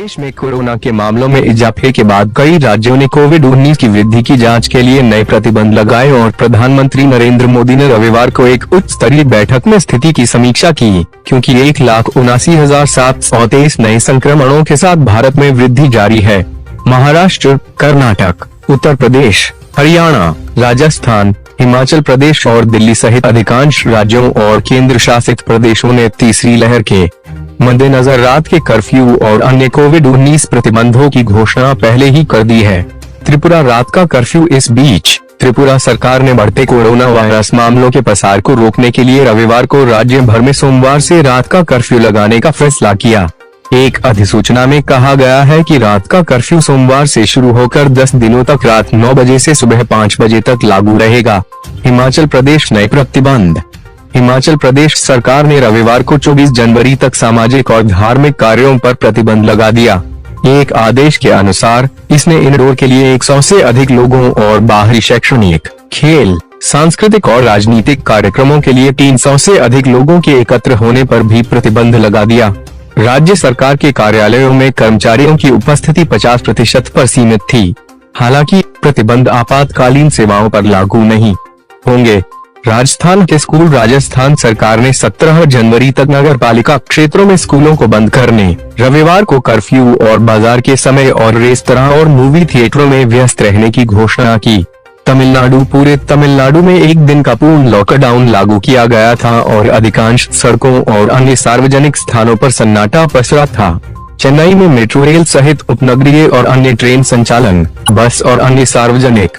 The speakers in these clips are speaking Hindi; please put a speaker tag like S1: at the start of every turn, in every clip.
S1: देश में कोरोना के मामलों में इजाफे के बाद कई राज्यों ने कोविड-19 की वृद्धि की जांच के लिए नए प्रतिबंध लगाए और प्रधानमंत्री नरेंद्र मोदी ने रविवार को एक उच्च स्तरीय बैठक में स्थिति की समीक्षा की, क्योंकि 1,79,723 नए संक्रमणों के साथ भारत में वृद्धि जारी है। महाराष्ट्र, कर्नाटक, उत्तर प्रदेश, हरियाणा, राजस्थान, हिमाचल प्रदेश और दिल्ली सहित अधिकांश राज्यों और केंद्र शासित प्रदेशों ने तीसरी लहर के मद्देनजर रात के कर्फ्यू और अन्य कोविड-19 प्रतिबंधों की घोषणा पहले ही कर दी है। त्रिपुरा रात का कर्फ्यू। इस बीच त्रिपुरा सरकार ने बढ़ते कोरोना वायरस मामलों के पसार को रोकने के लिए रविवार को राज्य भर में सोमवार से रात का कर्फ्यू लगाने का फैसला किया। एक अधिसूचना में कहा गया है कि रात का कर्फ्यू सोमवार से शुरू होकर 10 दिनों तक रात 9 बजे से सुबह 5 बजे तक लागू रहेगा। हिमाचल प्रदेश नए प्रतिबंध। हिमाचल प्रदेश सरकार ने रविवार को 24 जनवरी तक सामाजिक और धार्मिक कार्यों पर प्रतिबंध लगा दिया। एक आदेश के अनुसार इसने इंडोर के लिए 100 से अधिक लोगों और बाहरी शैक्षणिक, खेल, सांस्कृतिक और राजनीतिक कार्यक्रमों के लिए 300 से अधिक लोगों के एकत्र होने पर भी प्रतिबंध लगा दिया। राज्य सरकार के कार्यालयों में कर्मचारियों की उपस्थिति 50% पर सीमित थी। हालांकि प्रतिबंध आपातकालीन सेवाओं पर लागू नहीं होंगे। राजस्थान के स्कूल। राजस्थान सरकार ने 17 जनवरी तक नगरपालिका क्षेत्रों में स्कूलों को बंद करने, रविवार को कर्फ्यू और बाजार के समय और रेस्तरां और मूवी थिएटरों में व्यस्त रहने की घोषणा की। तमिलनाडु। पूरे तमिलनाडु में एक दिन का पूर्ण लॉकडाउन लागू किया गया था और अधिकांश सड़कों और अन्य सार्वजनिक स्थानों पर सन्नाटा पसरा था। चेन्नई में मेट्रो रेल सहित उपनगरीय और अन्य ट्रेन संचालन, बस और अन्य सार्वजनिक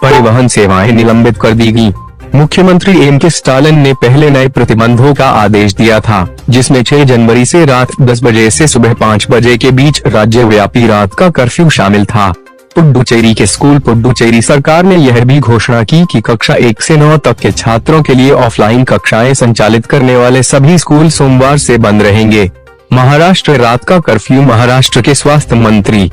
S1: परिवहन सेवाएं निलंबित कर दी गई। मुख्यमंत्री एम.के. स्टालिन ने पहले नए प्रतिबंधों का आदेश दिया था, जिसमें 6 जनवरी से रात 10 बजे से सुबह 5 बजे के बीच राज्यव्यापी रात का कर्फ्यू शामिल था। पुडुचेरी के स्कूल। पुडुचेरी सरकार ने यह भी घोषणा की कि कक्षा 1 से 9 तक के छात्रों के लिए ऑफलाइन कक्षाएं संचालित करने वाले सभी स्कूल सोमवार से बंद रहेंगे। महाराष्ट्र रात का कर्फ्यू। महाराष्ट्र के स्वास्थ्य मंत्री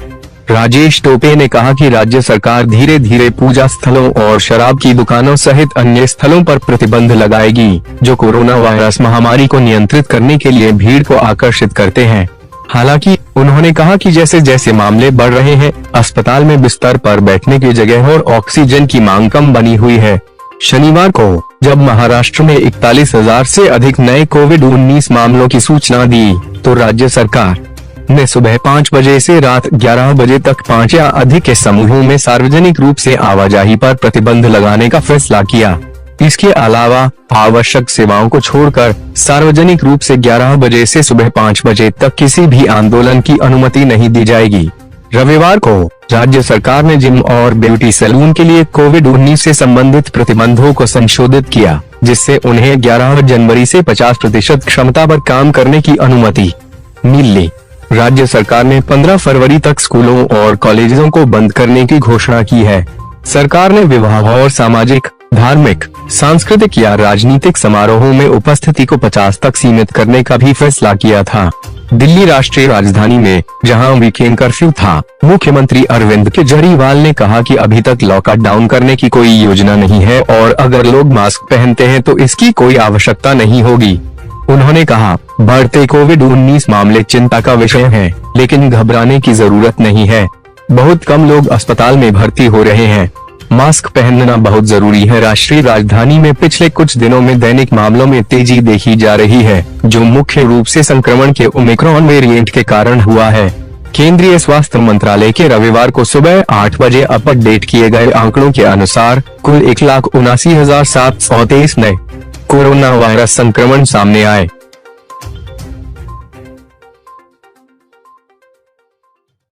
S1: राजेश टोपे ने कहा कि राज्य सरकार धीरे धीरे पूजा स्थलों और शराब की दुकानों सहित अन्य स्थलों पर प्रतिबंध लगाएगी, जो कोरोना वायरस महामारी को नियंत्रित करने के लिए भीड़ को आकर्षित करते हैं। हालांकि उन्होंने कहा कि जैसे जैसे मामले बढ़ रहे हैं, अस्पताल में बिस्तर पर बैठने की जगह और ऑक्सीजन की मांग कम बनी हुई है। शनिवार को जब महाराष्ट्र में 41,000 से अधिक नए कोविड-19 मामलों की सूचना दी, तो राज्य सरकार ने सुबह 5 बजे से रात 11 बजे तक 5 या अधिक के समूहों में सार्वजनिक रूप से आवाजाही पर प्रतिबंध लगाने का फैसला किया। इसके अलावा आवश्यक सेवाओं को छोड़कर सार्वजनिक रूप से 11 बजे से सुबह 5 बजे तक किसी भी आंदोलन की अनुमति नहीं दी जाएगी। रविवार को राज्य सरकार ने जिम और ब्यूटी सैलून के लिए कोविड-19 से संबंधित प्रतिबंधों को संशोधित किया, जिससे उन्हें 11 जनवरी से 50% क्षमता पर काम करने की अनुमति मिली। राज्य सरकार ने 15 फरवरी तक स्कूलों और कॉलेजों को बंद करने की घोषणा की है। सरकार ने विवाह और सामाजिक, धार्मिक, सांस्कृतिक या राजनीतिक समारोहों में उपस्थिति को 50 तक सीमित करने का भी फैसला किया था। दिल्ली राष्ट्रीय राजधानी में, जहां वीकेंड कर्फ्यू था, मुख्यमंत्री अरविंद केजरीवाल ने कहा कि अभी तक लॉकडाउन करने की कोई योजना नहीं है और अगर लोग मास्क पहनते हैं तो इसकी कोई आवश्यकता नहीं होगी। उन्होंने कहा, बढ़ते कोविड-19 मामले चिंता का विषय हैं, लेकिन घबराने की जरूरत नहीं है। बहुत कम लोग अस्पताल में भर्ती हो रहे हैं। मास्क पहनना बहुत जरूरी है। राष्ट्रीय राजधानी में पिछले कुछ दिनों में दैनिक मामलों में तेजी देखी जा रही है, जो मुख्य रूप से संक्रमण के ओमिक्रॉन वेरिएंट के कारण हुआ है। केंद्रीय स्वास्थ्य मंत्रालय के रविवार को सुबह 8 बजे अपडेट किए गए आंकड़ों के अनुसार कुल 1,79,723 नए कोरोना वायरस संक्रमण सामने आए।